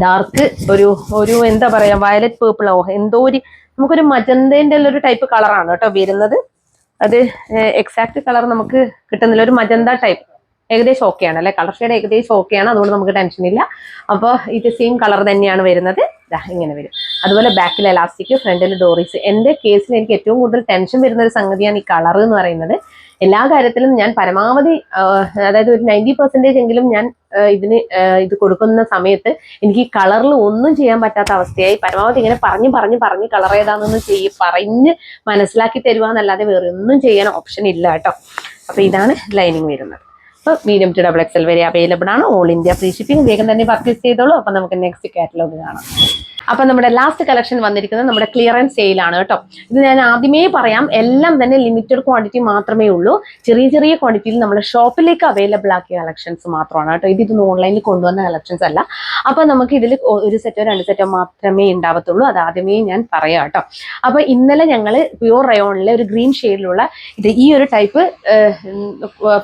ഡാർക്ക് ഒരു എന്താ പറയാ, വയലറ്റ് പേർപ്പിളോ എന്തോ ഒരു നമുക്കൊരു മജന്തേന്റെ ഒരു ടൈപ്പ് കളറാണ് കേട്ടോ വരുന്നത്. അത് എക്സാക്ട് കളർ നമുക്ക് കിട്ടുന്നില്ല. ഒരു മജന്ത ടൈപ്പ് ഏകദേശം ഓക്കെയാണ് അല്ലെ, കളർ ഷെയ്ഡ് ഏകദേശം ഓക്കെയാണ്. അതുകൊണ്ട് നമുക്ക് ടെൻഷൻ ഇല്ല. അപ്പോൾ ഇത് സെയിം കളർ തന്നെയാണ് വരുന്നത്. ഇങ്ങനെ വരും. അതുപോലെ ബാക്കിൽ എലാസ്റ്റിക്, ഫ്രണ്ടിൽ ഡോറീസ്. എൻ്റെ കേസിൽ എനിക്ക് ഏറ്റവും കൂടുതൽ ടെൻഷൻ വരുന്ന ഒരു സംഗതിയാണ് ഈ കളർ എന്ന് പറയുന്നത്. എല്ലാ കാര്യത്തിലും ഞാൻ പരമാവധി അതായത് ഒരു 90% എങ്കിലും ഞാൻ ഇത് കൊടുക്കുന്ന സമയത്ത് എനിക്ക് ഈ കളറിൽ ഒന്നും ചെയ്യാൻ പറ്റാത്ത അവസ്ഥയായി. പരമാവധി ഇങ്ങനെ പറഞ്ഞ് കളർ ഏതാണെന്ന് പറഞ്ഞ് മനസ്സിലാക്കി തരുവാന്നല്ലാതെ വേറെ ഒന്നും ചെയ്യാൻ ഓപ്ഷൻ ഇല്ല കേട്ടോ. അപ്പൊ ഇതാണ് ലൈനിങ് വരുന്നത്. അപ്പോൾ മീഡിയം ടു ഡബിൾ എക്സൽ വരെ അവൈലബിൾ ആണ്. All India free shipping. വേഗം തന്നെ പർച്ചേസ് ചെയ്തോളൂ. അപ്പൊ നമുക്ക് നെക്സ്റ്റ് കാറ്റലോഗ് കാണാം. അപ്പൊ നമ്മുടെ ലാസ്റ്റ് കളക്ഷൻ വന്നിരിക്കുന്നത് നമ്മുടെ ക്ലിയറൻസ് സെയിലാണ് കേട്ടോ. ഇത് ഞാൻ ആദ്യമേ പറയാം, എല്ലാം തന്നെ ലിമിറ്റഡ് ക്വാണ്ടിറ്റി മാത്രമേ ഉള്ളൂ. ചെറിയ ക്വാണ്ടിറ്റിയിൽ നമ്മുടെ ഷോപ്പിലേക്ക് അവൈലബിൾ ആക്കിയ കളക്ഷൻസ് മാത്രമാണ് കേട്ടോ. ഇതൊന്നും ഓൺലൈനിൽ കൊണ്ടുവന്ന കളക്ഷൻസ് അല്ല. അപ്പൊ നമുക്ക് ഇതിൽ ഒരു സെറ്റോ 2 സെറ്റോ മാത്രമേ ഉണ്ടാവത്തുള്ളൂ. അത് ആദ്യമേ ഞാൻ പറയാം കേട്ടോ. അപ്പൊ ഇന്നലെ ഞങ്ങൾ പ്യൂർ റയോണിലെ ഒരു ഗ്രീൻ ഷെയ്ഡിലുള്ള ഈ ഒരു ടൈപ്പ്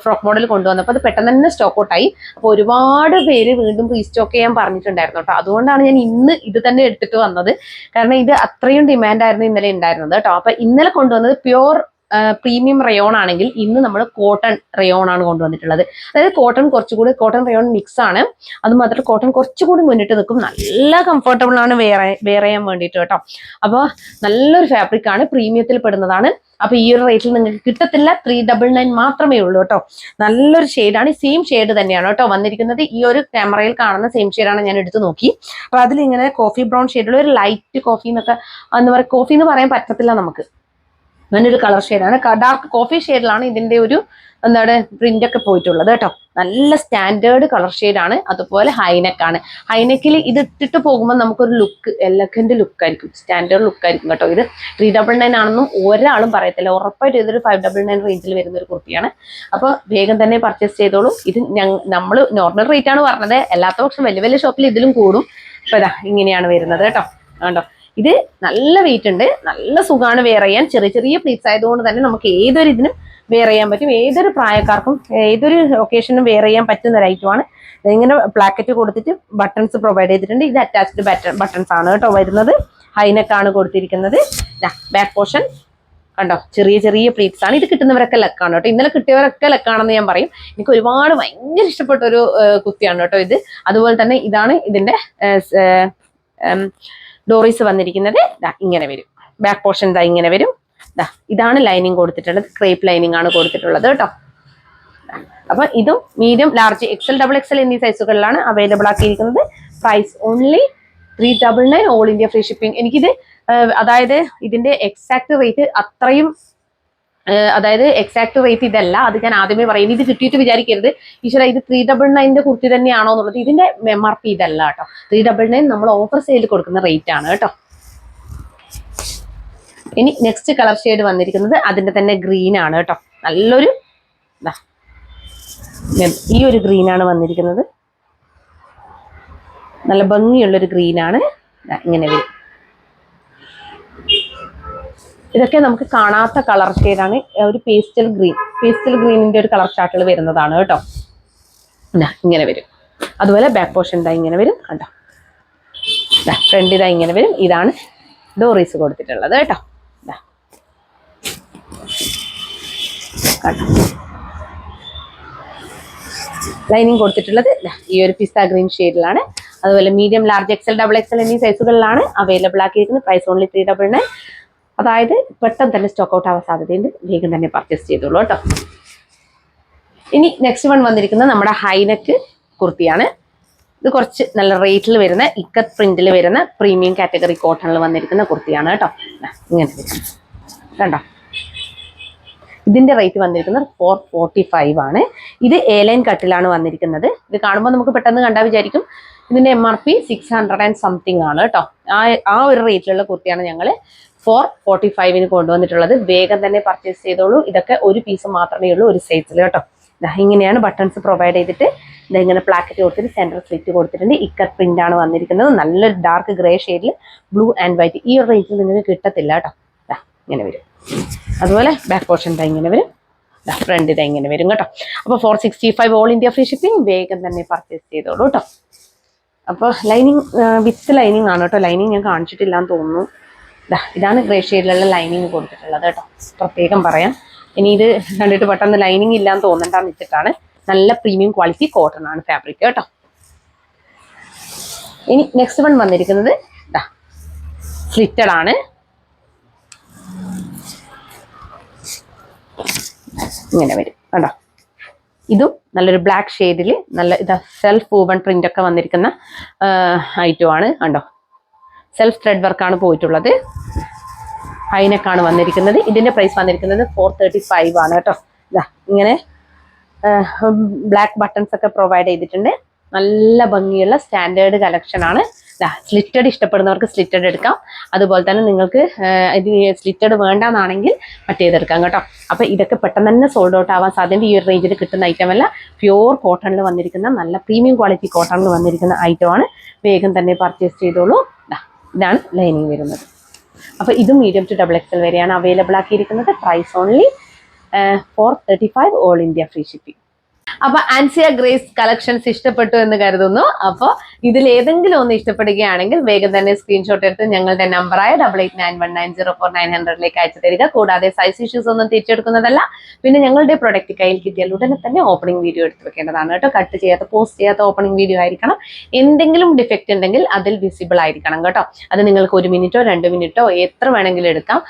ഫ്രോക്ക് മോഡൽ കൊണ്ടുവന്നപ്പോൾ അത് പെട്ടെന്ന് തന്നെ സ്റ്റോക്ക് ഔട്ടായി. അപ്പോൾ ഒരുപാട് പേര് വീണ്ടും റീസ്റ്റോക്ക് ചെയ്യാൻ പറഞ്ഞിട്ടുണ്ടായിരുന്നു കേട്ടോ. അതുകൊണ്ടാണ് ഞാൻ ഇന്ന് ഇത് തന്നെ എടുത്തിട്ട് വന്നത്. കാരണം ഇത് അത്രയും ഡിമാൻഡ് ആയിരുന്നു ഇന്നലെ ഉണ്ടായിരുന്നത് കേട്ടോ. അപ്പൊ ഇന്നലെ കൊണ്ടുവന്നത് പ്യൂർ പ്രീമിയം റയോൺ ആണെങ്കിൽ ഇന്ന് നമ്മൾ കോട്ടൺ റയോൺ ആണ് കൊണ്ടുവന്നിട്ടുള്ളത്. അതായത് കോട്ടൺ റയോൺ മിക്സ് ആണ്. അത് മാത്രമല്ല കോട്ടൺ കുറച്ചുകൂടി മുന്നിട്ട് നിൽക്കും. നല്ല കംഫർട്ടബിൾ ആണ് വെയർ ചെയ്യാൻ വേണ്ടിയിട്ട് കേട്ടോ. അപ്പോൾ നല്ലൊരു ഫാബ്രിക് ആണ്, പ്രീമിയത്തിൽ പെടുന്നതാണ്. അപ്പൊ ഈ ഒരു റേറ്റിൽ നിങ്ങൾക്ക് കിട്ടത്തില്ല. 399 മാത്രമേ ഉള്ളൂ കേട്ടോ. നല്ലൊരു ഷെയ്ഡാണ്. സെയിം ഷെയ്ഡ് തന്നെയാണ് കേട്ടോ വന്നിരിക്കുന്നത്. ഈ ഒരു ക്യാമറയിൽ കാണുന്ന സെയിം ഷെയ്ഡാണ് ഞാൻ എടുത്ത് നോക്കി. അപ്പൊ അതിലിങ്ങനെ കോഫി ബ്രൗൺ ഷെയ്ഡുള്ള ഒരു ലൈറ്റ് കോഫി എന്നൊക്കെ എന്താ പറയുക, കോഫി എന്ന് പറയാൻ പറ്റത്തില്ല നമുക്ക്. അങ്ങനെ ഒരു കളർ ഷെയ്ഡാണ്. ഡാർക്ക് കോഫി ഷെയ്ഡിലാണ് ഇതിന്റെ ഒരു എന്താണ് പ്രിന്റ് ഒക്കെ പോയിട്ടുള്ളത് കേട്ടോ. നല്ല സ്റ്റാൻഡേർഡ് കളർ ഷെയ്ഡാണ്. അതുപോലെ ഹൈനെക്കാണ്. ഹൈനെക്കിൽ ഇത് ഇട്ടിട്ട് പോകുമ്പോൾ നമുക്കൊരു ലുക്ക് എലഗന്റ് ലുക്കായിരിക്കും, സ്റ്റാൻഡേർഡ് ലുക്കായിരിക്കും കേട്ടോ. ഇത് 399 ആണെന്നും ഒരാളും പറയത്തില്ല. ഉറപ്പായിട്ട് ഇതൊരു 599 റേഞ്ചിൽ വരുന്ന ഒരു കുർത്തിയാണ്. അപ്പോൾ വേഗം തന്നെ പർച്ചേസ് ചെയ്തോളൂ. ഇത് നമ്മൾ നോർമൽ റേറ്റ് ആണ് പറഞ്ഞത്. അല്ലാത്ത പക്ഷം വലിയ ഷോപ്പിൽ ഇതിലും കൂടും. അപ്പൊ ഇതാ ഇങ്ങനെയാണ് വരുന്നത് കേട്ടോ. കണ്ടോ, ഇത് നല്ല വെയിറ്റ് ഉണ്ട്, നല്ല സുഖമാണ് വെയർ ചെയ്യാൻ. ചെറിയ പ്ലീറ്റ്സ് ആയതുകൊണ്ട് തന്നെ നമുക്ക് ഏതൊരു ഇതിനും വെയർ ചെയ്യാൻ പറ്റും. ഏതൊരു പ്രായക്കാർക്കും ഏതൊരു ഒക്കേഷനും വെയർ ചെയ്യാൻ പറ്റുന്ന ഒരു ഐറ്റമാണ്. ഇങ്ങനെ പ്ലാക്കറ്റ് കൊടുത്തിട്ട് ബട്ടൺസ് പ്രൊവൈഡ് ചെയ്തിട്ടുണ്ട്. ഇത് അറ്റാച്ച്ഡ് ബട്ടൺസ് ആണ് കേട്ടോ വരുന്നത്. ഹൈനെക്കാണ് കൊടുത്തിരിക്കുന്നത്. ബാക്ക് പോർഷൻ കണ്ടോ, ചെറിയ ചെറിയ പ്ലീറ്റ്സ് ആണ്. ഇത് കിട്ടുന്നവരൊക്കെ ലക്കാണ് കേട്ടോ. ഇന്നലെ കിട്ടിയവരൊക്കെ ലക്കാണെന്ന് ഞാൻ പറയും. എനിക്ക് ഒരുപാട് ഭയങ്കര ഇഷ്ടപ്പെട്ട ഒരു കുർത്തിയാണ് കേട്ടോ ഇത്. അതുപോലെ തന്നെ ഇതാണ് ഇതിന്റെ ഡോറീസ് വന്നിരിക്കുന്നത്. ഇങ്ങനെ വരും. ബാക്ക് പോർഷൻ ഇങ്ങനെ വരും. ഇതാണ് ലൈനിങ് കൊടുത്തിട്ടുള്ളത്. ക്രേപ്പ് ലൈനിങ് ആണ് കൊടുത്തിട്ടുള്ളത് കേട്ടോ. അപ്പൊ ഇതും medium, large, XL, double XL എന്നീ സൈസുകളിലാണ് അവൈലബിൾ ആക്കിയിരിക്കുന്നത്. Price only 399, all India free shipping. എനിക്കിത് അതായത് ഇതിന്റെ എക്സാക്ട് റേറ്റ് അത്രയും, അതായത് എക്സാക്ട് റേറ്റ് ഇതല്ല, അത് ഞാൻ ആദ്യമേ പറയുന്നത്. ഇത് കിട്ടിയിട്ട് വിചാരിക്കരുത് ഈശ്വര ഇത് 399 കുർത്തി തന്നെയാണോ എന്നുള്ളത്. ഇതിന്റെ MRP ഇതല്ല കേട്ടോ. 399 നമ്മൾ ഓഫർ സെയിൽ കൊടുക്കുന്ന റേറ്റ് ആണ് കേട്ടോ. ഇനി നെക്സ്റ്റ് കളർ ഷെയ്ഡ് വന്നിരിക്കുന്നത് അതിന്റെ തന്നെ ഗ്രീൻ ആണ് കേട്ടോ. നല്ലൊരു ഈ ഒരു ഗ്രീൻ ആണ് വന്നിരിക്കുന്നത്. നല്ല ഭംഗിയുള്ളൊരു ഗ്രീൻ ആണ്. ഇങ്ങനെ വരും. ഇതൊക്കെ നമുക്ക് കാണാത്ത കളർ ഷെയ്ഡാണ്. ഒരു പേസ്റ്റൽ ഗ്രീനിന്റെ ഒരു കളർ ചാർട്ടുകൾ വരുന്നതാണ് കേട്ടോ. ഇങ്ങനെ വരും. അതുപോലെ ബാക്ക് പോർഷൻ ഇങ്ങനെ വരും. കണ്ടോ, ഫ്രണ്ട് ഇങ്ങനെ വരും. ഇതാണ് ഡോറീസ് കൊടുത്തിട്ടുള്ളത് കേട്ടോ. കണ്ടോ, ലൈനിങ് കൊടുത്തിട്ടുള്ളത് ഈ ഒരു പിസ്ത ഗ്രീൻ ഷെയ്ഡിലാണ്. അതുപോലെ medium, large, XL, double XL എന്നീ സൈസുകളിലാണ് അവൈലബിൾ ആക്കിയിരിക്കുന്നത്. Price only 399. അതായത് പെട്ടെന്ന് തന്നെ സ്റ്റോക്ക് ഔട്ട് ആവാൻ സാധ്യതയുണ്ട്. വേഗം തന്നെ പർച്ചേസ് ചെയ്തോളൂ കേട്ടോ. ഇനി നെക്സ്റ്റ് വൺ വന്നിരിക്കുന്നത് നമ്മുടെ ഹൈനെക്ക് കുർത്തിയാണ്. ഇത് കുറച്ച് നല്ല റേറ്റിൽ വരുന്ന, ഇക്കത്ത് പ്രിന്റിൽ വരുന്ന പ്രീമിയം കാറ്റഗറി കോട്ടണിൽ വന്നിരിക്കുന്ന കുർത്തിയാണ് കേട്ടോ. ഇങ്ങനെ കണ്ടോ, ഇതിന്റെ റേറ്റ് വന്നിരിക്കുന്നത് 445 ആണ്. ഇത് A-ലൈൻ കട്ടിലാണ് വന്നിരിക്കുന്നത്. ഇത് കാണുമ്പോൾ നമുക്ക് പെട്ടെന്ന് കണ്ടാൽ വിചാരിക്കും ഇതിന്റെ MRP 600 ആൻഡ് സംതിങ് ആണ് കേട്ടോ. ആ ഒരു റേറ്റിലുള്ള കുർത്തിയാണ് ഞങ്ങൾ 445 കൊണ്ടുവന്നിട്ടുള്ളത്. വേഗം തന്നെ പർച്ചേസ് ചെയ്തോളൂ. ഇതൊക്കെ ഒരു പീസ് മാത്രമേ ഉള്ളൂ ഒരു സൈസിൽ കേട്ടോ. ഇങ്ങനെയാണ് ബട്ടൺസ് പ്രൊവൈഡ് ചെയ്തിട്ട് ഇങ്ങനെ പ്ലാക്കറ്റ് കൊടുത്തിട്ട് സെൻട്രൽ സ്ലിറ്റ് കൊടുത്തിട്ടുണ്ട്. ഇക്കത്ത് പ്രിന്റ് ആണ് വന്നിരിക്കുന്നത്. നല്ലൊരു ഡാർക്ക് ഗ്രേ ഷെയ്ഡിൽ ബ്ലൂ ആൻഡ് വൈറ്റ്. ഈ ഒരു റേറ്റിൽ നിങ്ങൾക്ക് കിട്ടത്തില്ല കേട്ടോ. ഇങ്ങനെ വരും. അതുപോലെ ബാക്ക് പോർഷൻ ഇങ്ങനെ വരും. ഫ്രണ്ട് ഇങ്ങനെ വരും കേട്ടോ. അപ്പോൾ 465 ഓൾ ഇന്ത്യ ഫ്രീ ഷിപ്പിംഗ്. വേഗം തന്നെ പർച്ചേസ് ചെയ്തോളൂ കേട്ടോ. അപ്പോൾ ലൈനിങ് വിത്ത് ലൈനിങ് ആണ് കേട്ടോ. ലൈനിങ് ഞാൻ കാണിച്ചിട്ടില്ല എന്ന് തോന്നുന്നു. ഇതാണ് ഗ്രേ ഷെയ്ഡിലുള്ള ലൈനിങ് കൊടുത്തിട്ടുള്ളത് കേട്ടോ. പ്രത്യേകം പറയാം. ഇനി ഇത് കണ്ടിട്ട് പെട്ടെന്ന് ലൈനിങ് ഇല്ലാന്ന് തോന്നണ്ടെന്ന് വെച്ചിട്ടാണ്. നല്ല പ്രീമിയം ക്വാളിറ്റി കോട്ടൺ ആണ് ഫാബ്രിക് കേട്ടോ. ഇനി നെക്സ്റ്റ് വൺ വന്നിരിക്കുന്നത് സ്ലിറ്റഡ് ആണ്. ഇങ്ങനെ വരും കേട്ടോ. ഇതും നല്ലൊരു ബ്ലാക്ക് ഷെയ്ഡിൽ നല്ല സെൽഫ് വൂവൺ പ്രിന്റ് ഒക്കെ വന്നിരിക്കുന്ന ഐറ്റമാണ് കണ്ടോ. സെൽഫ് ത്രെഡ് വർക്കാണ് പോയിട്ടുള്ളത്. ഹൈനെക്കാണ് വന്നിരിക്കുന്നത്. ഇതിന്റെ പ്രൈസ് വന്നിരിക്കുന്നത് 435 ആണ് കേട്ടോ. ഇങ്ങനെ ബ്ലാക്ക് ബട്ടൺസ് ഒക്കെ പ്രൊവൈഡ് ചെയ്തിട്ടുണ്ട്. നല്ല ഭംഗിയുള്ള സ്റ്റാൻഡേർഡ് കളക്ഷൻ ആണ്. സ്ലിറ്റഡ് ഇഷ്ടപ്പെടുന്നവർക്ക് സ്ലിറ്റഡ് എടുക്കാം. അതുപോലെ തന്നെ നിങ്ങൾക്ക് ഇത് സ്ലിറ്റഡ് വേണ്ടെന്നാണെങ്കിൽ മറ്റേതെടുക്കാം കേട്ടോ. അപ്പൊ ഇതൊക്കെ പെട്ടെന്ന് തന്നെ സോൾഡ് ഔട്ട് ആവാൻ സാധ്യത. ഈ ഒരു റേഞ്ചിൽ കിട്ടുന്ന ഐറ്റം അല്ല. പ്യൂർ കോട്ടണിൽ വന്നിരിക്കുന്ന നല്ല പ്രീമിയം ക്വാളിറ്റി കോട്ടണിൽ വന്നിരിക്കുന്ന ഐറ്റമാണ്. വേഗം തന്നെ പർച്ചേസ് ചെയ്തോളൂ. ഇതാണ് ലൈനിങ് വരുന്നത്. അപ്പൊ ഇത് മീഡിയം ടു ഡബിൾ എക്സൽ വരെയാണ് അവൈലബിൾ ആക്കിയിരിക്കുന്നത്. Price only 435 all India free shipping. അപ്പൊ ആൻസിയ ഗ്രേസ് കളക്ഷൻസ് ഇഷ്ടപ്പെട്ടു എന്ന് കരുതുന്നു. അപ്പോൾ ഇതിൽ ഏതെങ്കിലും ഒന്ന് ഇഷ്ടപ്പെടുകയാണെങ്കിൽ വേഗം തന്നെ സ്ക്രീൻഷോട്ട് എടുത്ത് ഞങ്ങളുടെ നമ്പറായ 8891904900 അയച്ചു തരിക. കൂടാതെ സൈസ് ഇഷ്യൂസ് ഒന്നും തിരിച്ചെടുക്കുന്നതല്ല. പിന്നെ ഞങ്ങളുടെ പ്രൊഡക്റ്റ് കയ്യിൽ കിട്ടിയാൽ ഉടനെ തന്നെ ഓപ്പണിംഗ് വീഡിയോ എടുത്ത് വെക്കേണ്ടതാണ് കേട്ടോ. കട്ട് ചെയ്യാത്ത, പോസ്റ്റ് ചെയ്യാത്ത ഓപ്പണിംഗ് വീഡിയോ ആയിരിക്കണം. എന്തെങ്കിലും ഡിഫക്റ്റ് ഉണ്ടെങ്കിൽ അതിൽ വിസിബിൾ ആയിരിക്കണം കേട്ടോ. അത് നിങ്ങൾക്ക് 1 മിനിറ്റോ 2 മിനിറ്റോ എത്ര വേണമെങ്കിലും എടുക്കാം.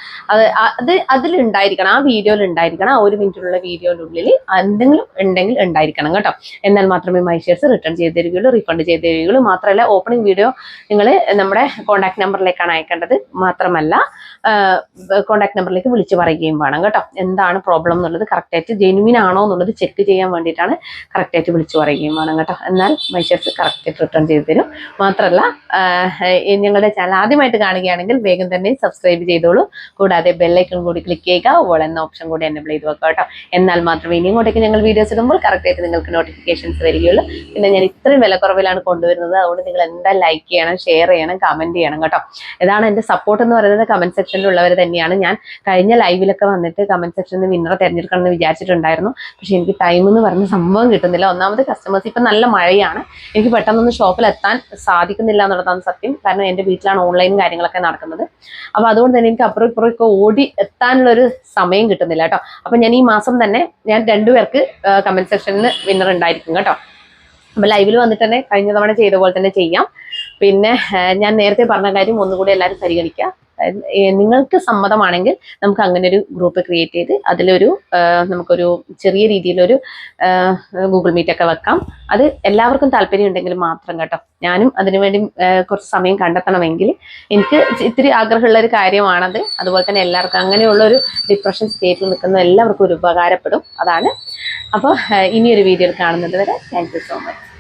അതിലുണ്ടായിരിക്കണം, ആ വീഡിയോയിൽ ഉണ്ടായിരിക്കണം. ആ 1 മിനിറ്റുള്ള വീഡിയോയിലുള്ളിൽ എന്തെങ്കിലും ഉണ്ടെങ്കിൽ ഉണ്ടായിരിക്കണം കേട്ടോ. എന്നാൽ മാത്രമേ മൈഷേഴ്സ് റിട്ടേൺ ചെയ്ത് തരികയുള്ളൂ, റീഫണ്ട് ചെയ്ത് തരികയുള്ളൂ. മാത്രമല്ല ഓപ്പണിംഗ് വീഡിയോ നിങ്ങൾ നമ്മുടെ കോൺടാക്ട് നമ്പറിലേക്കാണ് അയക്കേണ്ടത്. മാത്രമല്ല കോൺടാക്ട് നമ്പറിലേക്ക് വിളിച്ച് പറയുകയും വേണം കേട്ടോ. എന്താണ് പ്രോബ്ലം എന്നുള്ളത് കറക്റ്റായിട്ട് ജെന്യൂൻ ആണോ എന്നുള്ളത് ചെക്ക് ചെയ്യാൻ വേണ്ടിയിട്ടാണ് കറക്റ്റായിട്ട് വിളിച്ച് പറയുകയും വേണം കേട്ടോ. എന്നാൽ മൈഷേഴ്സ് കറക്റ്റായിട്ട് റിട്ടേൺ ചെയ്ത് തരും. മാത്രമല്ല ഞങ്ങളുടെ ചാനൽ ആദ്യമായിട്ട് കാണുകയാണെങ്കിൽ വേഗം തന്നെ സബ്സ്ക്രൈബ് ചെയ്തോളൂ. കൂടാതെ ബെല്ലൈക്കൺ കൂടി ക്ലിക്ക് ചെയ്യുക. ഓൾ എന്ന ഓപ്ഷൻ കൂടി എനേബിൾ ചെയ്ത് വെക്കുക കേട്ടോ. എന്നാൽ മാത്രമേ ഇനി ഇങ്ങോട്ടേക്ക് ഞങ്ങൾ വീഡിയോസ് ഇടുമ്പോൾ കറക്റ്റ് മാത്രമായിട്ട് നിങ്ങൾക്ക് നോട്ടിഫിക്കേഷൻസ് വരികയുള്ളൂ. പിന്നെ ഞാൻ ഇത്രയും വിലക്കുറവിലാണ് കൊണ്ടുവരുന്നത്. അതുകൊണ്ട് നിങ്ങൾ എന്താ ലൈക്ക് ചെയ്യണം, ഷെയർ ചെയ്യണം, കമന്റ് ചെയ്യണം കേട്ടോ. ഇതാണ് എൻ്റെ സപ്പോർട്ട് എന്ന് പറയുന്നത്. കമന്റ് സെക്ഷനിലുള്ളവർ തന്നെയാണ്. ഞാൻ കഴിഞ്ഞ ലൈവിലൊക്കെ വന്നിട്ട് കമന്റ് സെക്ഷനിൽ വിന്നറെ തിരഞ്ഞെടുക്കണം എന്ന് വിചാരിച്ചിട്ടുണ്ടായിരുന്നു. പക്ഷെ എനിക്ക് ടൈം എന്ന് പറഞ്ഞ സംഭവം കിട്ടുന്നില്ല. ഒന്നാമത് കസ്റ്റമേഴ്സ് ഇപ്പം നല്ല മഴയാണ്, എനിക്ക് പെട്ടെന്നൊന്ന് ഷോപ്പിൽ എത്താൻ സാധിക്കുന്നില്ല എന്നുള്ളതാണ് സത്യം. കാരണം എൻ്റെ വീട്ടിലാണ് ഓൺലൈൻ കാര്യങ്ങളൊക്കെ നടക്കുന്നത്. അപ്പോൾ അതുകൊണ്ട് തന്നെ എനിക്ക് അപ്പുറം ഇപ്പുറമൊക്കെ ഓടി എത്താനുള്ളൊരു സമയം കിട്ടുന്നില്ല കേട്ടോ. അപ്പം ഞാൻ ഈ മാസം തന്നെ ഞാൻ 2 പേർക്ക് കമന്റ് സെക്ഷനിൽ വിന്നർ ഉണ്ടായിരിക്കും കേട്ടോ. അപ്പം ലൈവിൽ വന്നിട്ട് തന്നെ കഴിഞ്ഞ തവണ ചെയ്ത പോലെ തന്നെ ചെയ്യാം. പിന്നെ ഞാൻ നേരത്തെ പറഞ്ഞ കാര്യം ഒന്നുകൂടി എല്ലാവരും പരിഗണിക്കുക. നിങ്ങൾക്ക് സമ്മതമാണെങ്കിൽ നമുക്ക് അങ്ങനെ ഒരു ഗ്രൂപ്പ് ക്രിയേറ്റ് ചെയ്ത് അതിലൊരു നമുക്കൊരു ചെറിയ രീതിയിലൊരു ഗൂഗിൾ മീറ്റ് ഒക്കെ വെക്കാം. അത് എല്ലാവർക്കും താല്പര്യം ഉണ്ടെങ്കിൽ മാത്രം കേട്ടോ. ഞാനും അതിനുവേണ്ടി കുറച്ച് സമയം കണ്ടെത്തണമെങ്കിൽ എനിക്ക് ഇത്തിരി ആഗ്രഹമുള്ള ഒരു കാര്യമാണത്. അതുപോലെ തന്നെ എല്ലാവർക്കും അങ്ങനെയുള്ള ഒരു ഡിപ്രഷൻ സ്റ്റേറ്റിൽ നിൽക്കുന്ന എല്ലാവർക്കും ഒരു ഉപകാരപ്പെടും. അതാണ്. അപ്പോൾ ഇനിയൊരു വീഡിയോയിൽ കാണുന്നത് വരെ താങ്ക് യു സോ മച്ച്.